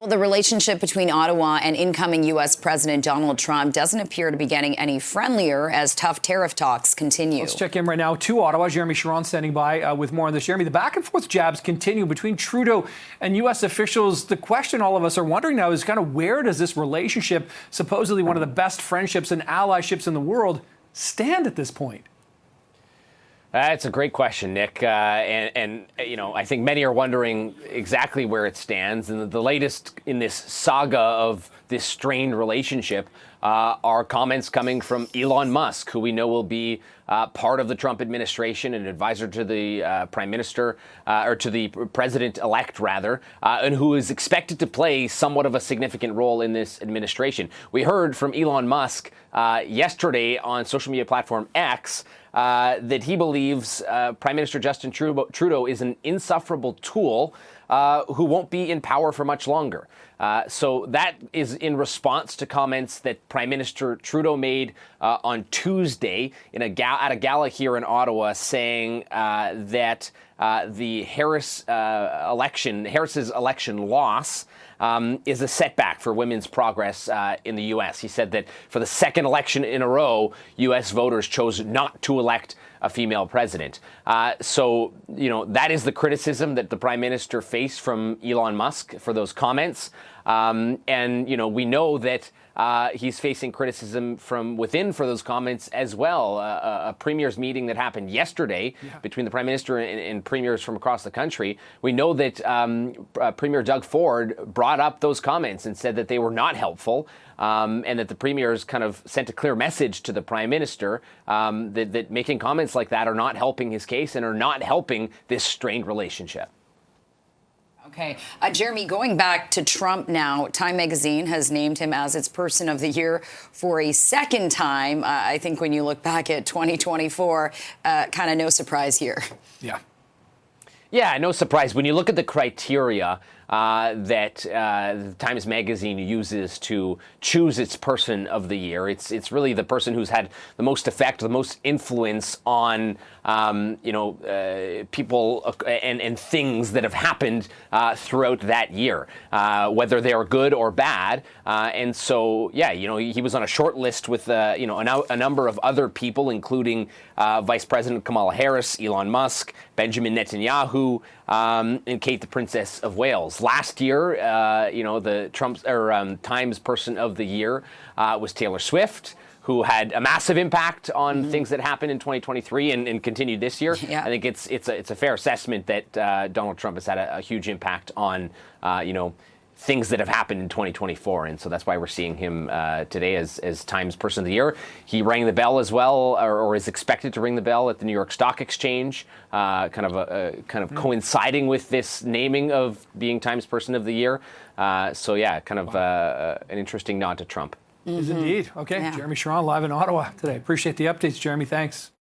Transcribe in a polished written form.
Well, the relationship between Ottawa and incoming U.S. President Donald Trump doesn't appear to be getting any friendlier as tough tariff talks continue. Let's check in right now to Ottawa. Jeremy Sharon standing by with more on this. Jeremy, the back and forth jabs continue between Trudeau and U.S. officials. The question all of us are wondering now is kind of where does this relationship, supposedly one of the best friendships and allyships in the world, stand at this point? That's a great question, Nick. And you know, I think many are wondering exactly where it stands. And the latest in this saga of this strained relationship are comments coming from Elon Musk, who we know will be part of the Trump administration, an advisor to the prime minister, or to the president-elect, rather, and who is expected to play somewhat of a significant role in this administration. We heard from Elon Musk yesterday on social media platform X that he believes Prime Minister Justin Trudeau is an insufferable tool who won't be in power for much longer. So that is in response to comments that Prime Minister Trudeau made on Tuesday at a gala here in Ottawa, saying that the Harris's election loss is a setback for women's progress in the U.S. He said that for the second election in a row, U.S. voters chose not to elect a female president. So, you know, that is the criticism that the prime minister faced from Elon Musk for those comments. And, you know, we know that he's facing criticism from within for those comments as well. A premier's meeting that happened yesterday between the prime minister and premiers from across the country. We know that Premier Doug Ford brought up those comments and said that they were not helpful, and that the premiers kind of sent a clear message to the prime minister that making comments like that are not helping his case and are not helping this strained relationship. Okay. Jeremy, going back to Trump now, Time magazine has named him as its Person of the Year for a second time. I think when you look back at 2024, kind of no surprise here. Yeah, no surprise. When you look at the criteria that Times Magazine uses to choose its Person of the Year, it's really the person who's had the most effect, the most influence on people and things that have happened throughout that year, whether they are good or bad. And so, yeah, you know, he was on a short list with a number of other people, including Vice President Kamala Harris, Elon Musk, Benjamin Netanyahu, and Kate, the Princess of Wales. Last year, the Times Person of the Year was Taylor Swift, who had a massive impact on things that happened in 2023 and continued this year. I think it's a fair assessment that Donald Trump has had a huge impact on things that have happened in 2024, and so that's why we're seeing him today as Times Person of the Year. He rang the bell as well, or is expected to ring the bell at the New York Stock Exchange, kind of coinciding with this naming of being Times Person of the Year. So yeah, kind of an interesting nod to Trump. Is indeed. Okay, yeah. Jeremy Sharon live in Ottawa today. Appreciate the updates, Jeremy. Thanks.